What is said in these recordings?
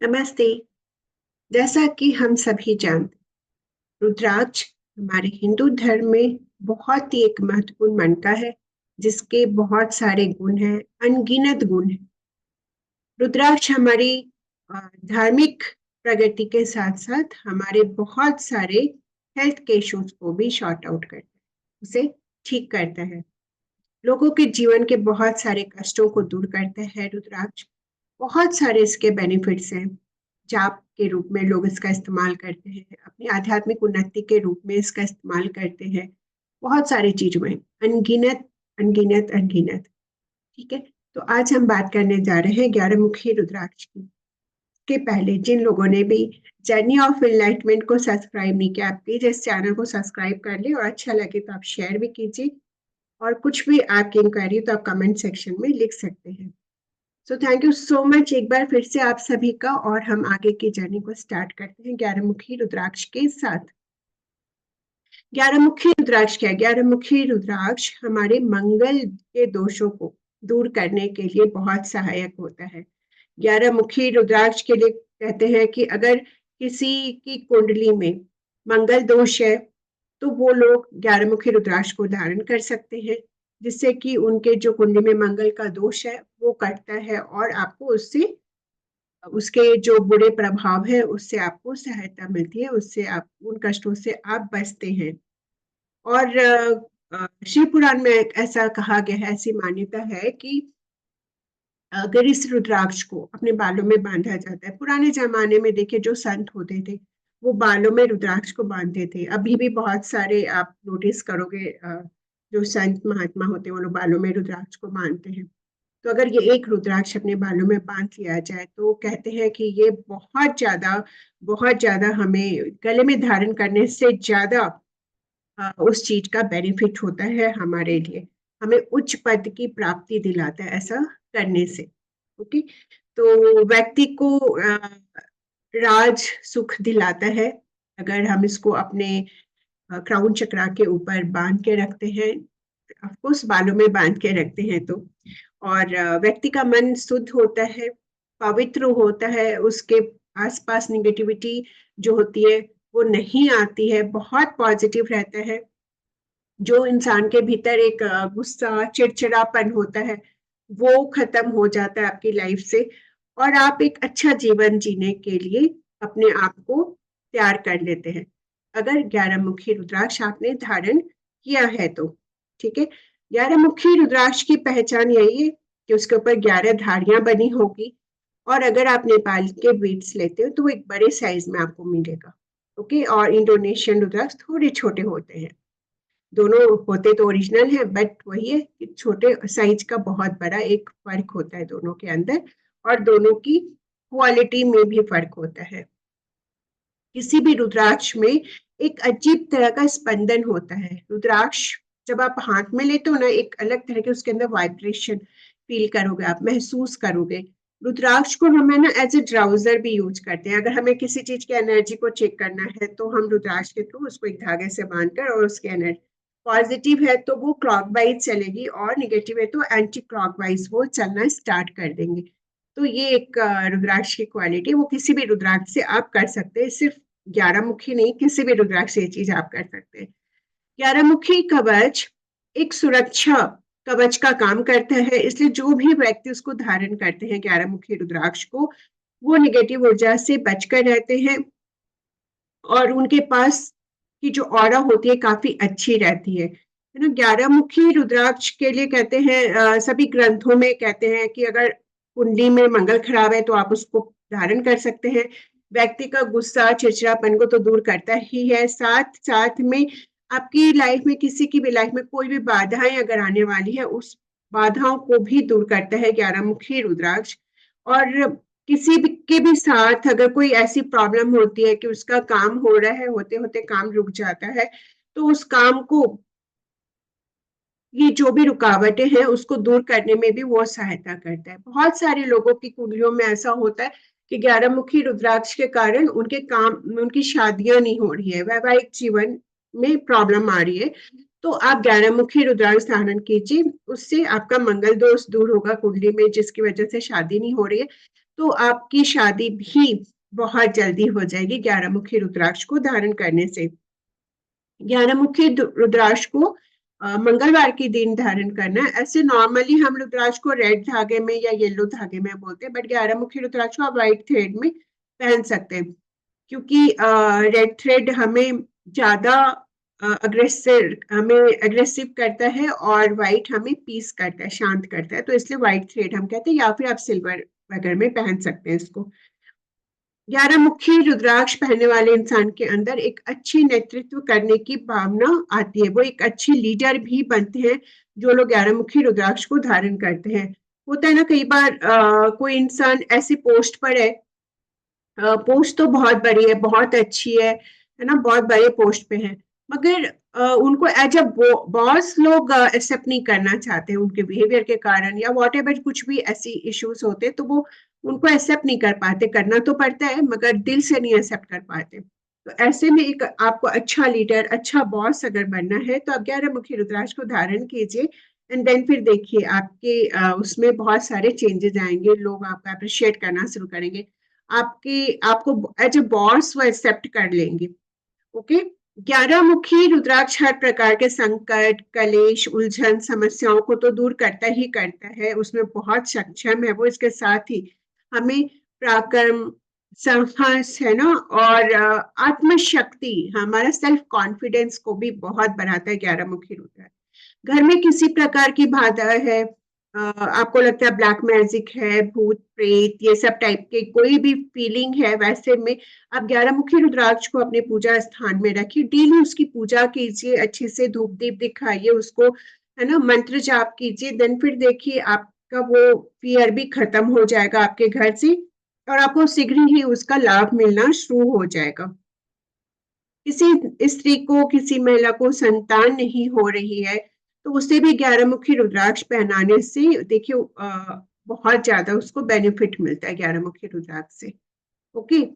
नमस्ते। जैसा कि हम सभी जानते हैं, रुद्राक्ष हमारे हिंदू धर्म में बहुत ही एक महत्वपूर्ण मानता है, जिसके बहुत सारे गुण हैं, अनगिनत गुण हैं। रुद्राक्ष हमारी धार्मिक प्रगति के साथ साथ हमारे बहुत सारे हेल्थ के इश्यूज को भी शॉर्ट आउट करता है, उसे ठीक करता है। लोगों के जीवन के बहुत सारे कष्टों को दूर करता है रुद्राक्ष। बहुत सारे इसके बेनिफिट्स हैं। जाप के रूप में लोग इसका इस्तेमाल करते हैं, अपनी आध्यात्मिक उन्नति के रूप में इसका इस्तेमाल करते हैं, बहुत सारी चीजों में। अनगिनत अनगिनत अनगिनत। ठीक है। तो आज हम बात करने जा रहे हैं 11 मुखी रुद्राक्ष की। के पहले जिन लोगों ने भी जर्नी ऑफ एनलाइटमेंट को सब्सक्राइब नहीं किया, आप प्लीज इस चैनल को सब्सक्राइब कर ले, और अच्छा लगे तो आप शेयर भी कीजिए, और कुछ भी आपकी इंक्वायरी तो आप कमेंट सेक्शन में लिख सकते हैं। So thank you so much एक बार फिर से आप सभी का, और हम आगे की जर्नी को स्टार्ट करते हैं 11 मुखी रुद्राक्ष के साथ। 11 मुखी रुद्राक्ष क्या है? 11 मुखी रुद्राक्ष हमारे मंगल के दोषों को दूर करने के लिए बहुत सहायक होता है। 11 मुखी रुद्राक्ष के लिए कहते हैं कि अगर किसी की कुंडली में मंगल दोष है, तो वो लोग 11 मुखी रुद्राक्ष को धारण कर सकते हैं, जिससे कि उनके जो कुंडली में मंगल का दोष है वो कटता है, और आपको उससे उसके जो बुरे प्रभाव है उससे आपको सहायता मिलती है, उससे आप उन कष्टों से आप बचते हैं। और शिव पुराण में एक ऐसा कहा गया है, ऐसी मान्यता है कि अगर इस रुद्राक्ष को अपने बालों में बांधा जाता है, पुराने जमाने में देखिए जो संत होते थे वो बालों में रुद्राक्ष को बांधते थे। अभी भी बहुत सारे आप नोटिस करोगे, जो संत महात्मा होते हैं वो लोग बालों में रुद्राक्ष को बांधते हैं। तो अगर ये एक रुद्राक्ष अपने बालों में बांध लिया जाए, तो कहते हैं कि ये बहुत ज्यादा हमें गले में धारण करने से ज्यादा उस चीज का बेनिफिट होता है हमारे लिए। हमें उच्च पद की प्राप्ति दिलाता है ऐसा करने से। ओके। तो व्यक्ति को राज सुख दिलाता है अगर हम इसको अपने क्राउन चक्रा के ऊपर बांध के रखते हैं, ऑफकोर्स बालों में बांध के रखते हैं तो। और व्यक्ति का मन शुद्ध होता है, पवित्र होता है, उसके आसपास निगेटिविटी जो होती है वो नहीं आती है, बहुत पॉजिटिव रहता है। जो इंसान के भीतर एक गुस्सा चिड़चिड़ापन होता है वो खत्म हो जाता है आपकी लाइफ से, और आप एक अच्छा जीवन जीने के लिए अपने आप को तैयार कर लेते हैं, अगर 11 मुखी रुद्राक्ष आपने धारण किया है तो। ठीक है। 11 मुखी रुद्राक्ष की पहचान यही है कि उसके ऊपर 11 धारियां बनी होगी, और अगर आप नेपाल के बीट्स लेते हो तो वो एक बड़े साइज में आपको मिलेगा। ओके। और इंडोनेशियन रुद्राक्ष थोड़े छोटे होते हैं। दोनों होते तो ओरिजिनल है, बट वही है कि छोटे साइज का बहुत बड़ा एक फर्क होता है दोनों के अंदर, और दोनों की क्वालिटी में भी फर्क होता है। किसी भी रुद्राक्ष में एक अजीब तरह का स्पंदन होता है। रुद्राक्ष जब आप हाथ में लेते हो ना, एक अलग तरह के उसके अंदर वाइब्रेशन फील करोगे, आप महसूस करोगे। रुद्राक्ष को हम है ना एज ए ड्राउजर भी यूज करते हैं। अगर हमें किसी चीज की एनर्जी को चेक करना है तो हम रुद्राक्ष के थ्रू उसको एक धागे से बांधकर, और उसकी एनर्जी पॉजिटिव है तो वो क्लॉकवाइज चलेगी, और निगेटिव है तो एंटी क्लॉकवाइज वो चलना स्टार्ट कर देंगे। तो ये एक रुद्राक्ष की क्वालिटी, वो किसी भी रुद्राक्ष से आप कर सकते हैं, सिर्फ 11 मुखी नहीं, किसी भी रुद्राक्ष से ये चीज आप कर सकते हैं। 11 मुखी कवच एक सुरक्षा कवच का काम करता है, इसलिए जो भी व्यक्ति उसको धारण करते हैं 11 मुखी रुद्राक्ष को, वो निगेटिव ऊर्जा से बचकर रहते हैं, और उनके पास की जो ऑरा होती है काफी अच्छी रहती है ना। 11 मुखी रुद्राक्ष के लिए कहते हैं, सभी ग्रंथों में कहते हैं कि अगर कुंडली में मंगल खराब है तो आप उसको धारण कर सकते हैं। व्यक्ति का गुस्सा चिड़चिड़ापन को तो दूर करता ही है, साथ साथ में आपकी लाइफ में किसी की भी लाइफ में कोई भी बाधाएं अगर आने वाली है, उस बाधाओं को भी दूर करता है 11 मुखी रुद्राक्ष। और किसी भी के भी साथ अगर कोई ऐसी प्रॉब्लम होती है कि उसका काम हो रहा है, होते होते काम रुक जाता है, तो उस काम को, ये जो भी रुकावटें हैं उसको दूर करने में भी वो सहायता करता है। बहुत सारे लोगों की कुंडलियों में ऐसा होता है कि 11 मुखी रुद्राक्ष के कारण उनके काम, उनकी शादियां नहीं हो रही है, वैवाहिक जीवन में प्रॉब्लम आ रही है। तो आप 11 मुखी रुद्राक्ष धारण कीजिए, उससे आपका मंगल दोष दूर होगा कुंडली में, जिसकी वजह से शादी नहीं हो रही है। तो आपकी शादी भी बहुत जल्दी हो जाएगी 11 मुखी रुद्राक्ष को धारण करने से। 11 मुखी रुद्राक्ष को मंगलवार के दिन धारण करना है। ऐसे नॉर्मली हम रुद्राक्ष को रेड धागे में या येलो धागे में बोलते हैं, बट 11 मुखी रुद्राक्ष को आप व्हाइट थ्रेड में पहन सकते हैं, क्योंकि रेड थ्रेड हमें ज्यादा अग्रेसिव करता है और व्हाइट हमें पीस करता है, शांत करता है, तो इसलिए व्हाइट थ्रेड हम कहते हैं, या फिर आप सिल्वर वगैरह में पहन सकते हैं इसको। 11 मुखी रुद्राक्ष पहनने वाले इंसान के अंदर एक अच्छी नेतृत्व करने की भावना आती है, वो एक अच्छे लीडर भी बनते हैं जो लोग 11 मुखी रुद्राक्ष को धारण करते हैं। होता है ना कई बार कोई इंसान ऐसी पोस्ट पर है, पोस्ट तो बहुत बड़ी है, बहुत अच्छी है ना, बहुत बड़े पोस्ट पे है, मगर उनको एज अ बॉस लोग एक्सेप्ट नहीं करना चाहते उनके बिहेवियर के कारण, या वॉट एवर कुछ भी ऐसी इश्यूज होते, तो वो उनको एक्सेप्ट नहीं कर पाते। करना तो पड़ता है मगर दिल से नहीं एक्सेप्ट कर पाते। तो ऐसे में एक आपको अच्छा लीडर, अच्छा बॉस अगर बनना है तो आप 11 मुखी रुद्राक्ष को धारण कीजिए, एंड देन फिर देखिए आपके उसमें बहुत सारे चेंजेस आएंगे, लोग आपको अप्रिशिएट करना शुरू करेंगे, आपको एज अ बॉस वो एक्सेप्ट कर लेंगे। ओके। 11 मुखी रुद्राक्ष हर प्रकार के संकट, कलेश, उलझन, समस्याओं को तो दूर करता ही करता है, उसमें बहुत सक्षम है वो। इसके साथ ही हमें पराक्रम, साहस है ना, और आत्मशक्ति, हमारा सेल्फ कॉन्फिडेंस को भी बहुत बढ़ाता है 11 मुखी रुद्राक्ष। घर में किसी प्रकार की बाधा है, आपको लगता है ब्लैक मैजिक है, भूत प्रेत, ये सब टाइप के कोई भी फीलिंग है, वैसे में आप 11 मुखी रुद्राक्ष को अपने पूजा स्थान में रखिए, डेली उसकी पूजा कीजिए, अच्छे से धूप दीप दिखाइए उसको, है ना, मंत्र जाप कीजिए, देन फिर देखिए आपका वो फियर भी खत्म हो जाएगा आपके घर से, और आपको शीघ्र ही उसका लाभ मिलना शुरू हो जाएगा। किसी स्त्री को, किसी महिला को संतान नहीं हो रही है, तो उसे भी 11 मुखी रुद्राक्ष पहनाने से देखिए बहुत ज्यादा उसको बेनिफिट मिलता है 11 मुखी रुद्राक्ष से। ओके।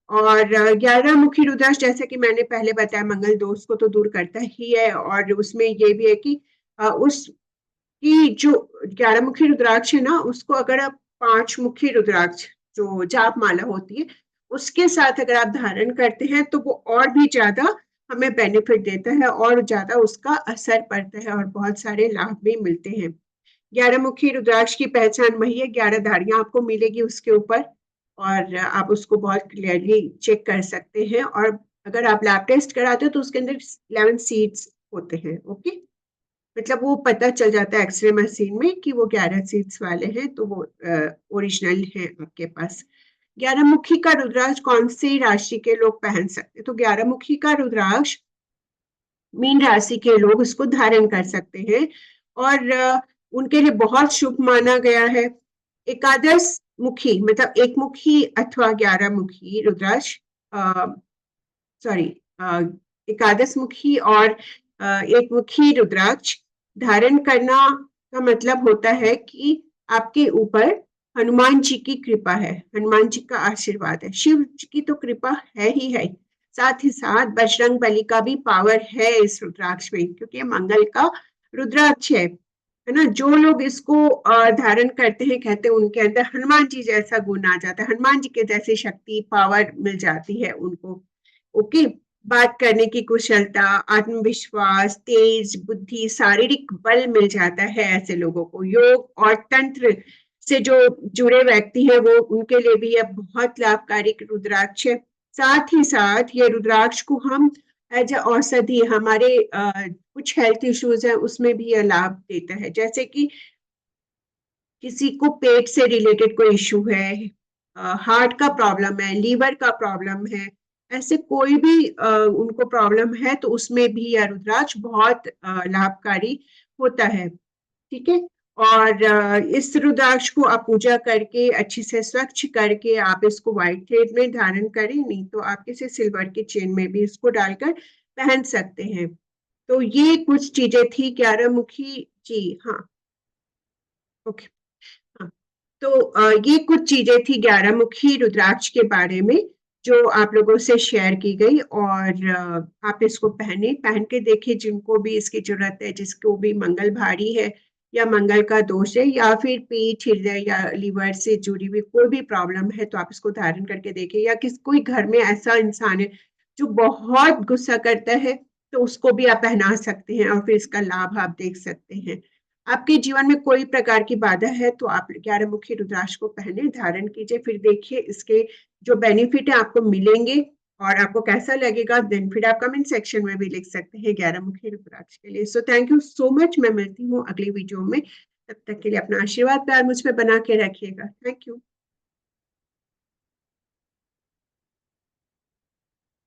और 11 मुखी रुद्राक्ष, जैसे कि मैंने पहले बताया, मंगल दोष को तो दूर करता ही है, और उसमें ये भी है कि उसकी जो 11 मुखी रुद्राक्ष है ना, उसको अगर आप 5 मुखी रुद्राक्ष जो जाप माला होती है उसके साथ अगर आप धारण करते हैं तो वो और भी ज्यादा हमें बेनिफिट देता है, और ज्यादा उसका असर पड़ता है, और बहुत सारे लाभ भी मिलते हैं। 11 मुखी रुद्राक्ष की पहचान वही है, 11 धारियां आपको मिलेगी उसके ऊपर, और आप उसको बहुत क्लियरली चेक कर सकते हैं, और अगर आप लैब टेस्ट कराते हो तो उसके अंदर 11 सीड्स होते हैं। ओके, मतलब वो पता चल जाता है एक्सरे मशीन में कि वो 11 सीड्स वाले हैं, तो वो ओरिजिनल है आपके पास। 11 मुखी का रुद्राक्ष कौन सी राशि के लोग पहन सकते हैं? तो 11 मुखी का रुद्राक्ष मीन राशि के लोग उसको धारण कर सकते हैं, और उनके लिए बहुत शुभ माना गया है। एकादश मुखी मतलब एक मुखी अथवा 11 मुखी रुद्राक्ष, सॉरी, एकादश मुखी और एक मुखी रुद्राक्ष धारण करना का मतलब होता है कि आपके ऊपर हनुमान जी की कृपा है, हनुमान जी का आशीर्वाद है, शिव जी की तो कृपा है ही है, साथ ही साथ बजरंग बली का भी पावर है इस रुद्राक्ष में, क्योंकि मंगल का रुद्राक्ष है ना। जो लोग इसको धारण करते हैं, कहते हैं उनके अंदर हनुमान जी जैसा गुण आ जाता है, हनुमान जी के जैसी शक्ति, पावर मिल जाती है उनको। ओके। बात करने की कुशलता, आत्मविश्वास, तेज बुद्धि, शारीरिक बल मिल जाता है ऐसे लोगों को। योग और तंत्र से जो जुड़े व्यक्ति हैं वो, उनके लिए भी यह बहुत लाभकारी रुद्राक्ष है। साथ ही साथ ये रुद्राक्ष को हम एज अ औषधि, हमारे कुछ हेल्थ इश्यूज है उसमें भी यह लाभ देता है, जैसे कि किसी को पेट से रिलेटेड कोई इश्यू है, हार्ट का प्रॉब्लम है, लीवर का प्रॉब्लम है, ऐसे कोई भी उनको प्रॉब्लम है, तो उसमें भी यह रुद्राक्ष बहुत लाभकारी होता है। ठीक है। और इस रुद्राक्ष को आप पूजा करके अच्छी से स्वच्छ करके आप इसको व्हाइट थ्रेड में धारण करें, नहीं तो आप किसी सिल्वर की चेन में भी इसको डालकर पहन सकते हैं। तो ये कुछ चीजें थी 11 मुखी जी। हाँ, ओके। हाँ, तो ये कुछ चीजें थी 11 मुखी रुद्राक्ष के बारे में जो आप लोगों से शेयर की गई, और आप इसको पहन के देखिए, जिनको भी इसकी जरूरत है, जिसको भी मंगल भारी है, या मंगल का दोष है या फिर पेट, हृदय या लिवर से जुड़ी हुई कोई भी प्रॉब्लम है तो आप इसको धारण करके देखें। या किस कोई घर में ऐसा इंसान है जो बहुत गुस्सा करता है तो उसको भी आप पहना सकते हैं और फिर इसका लाभ आप देख सकते हैं। आपके जीवन में कोई प्रकार की बाधा है तो आप 11 मुखी रुद्राक्ष को पहने, धारण कीजिए, फिर देखिए इसके जो बेनिफिट है आपको मिलेंगे और आपको कैसा लगेगा। देन फिर आप कमेंट सेक्शन में भी लिख सकते हैं 11 मुखी रुद्राक्ष के लिए। So thank you so much. मैं मिलती हूँ अगली वीडियो में। तब तक के लिए अपना आशीर्वाद प्यार मुझ पे बना के रखिएगा। Thank you.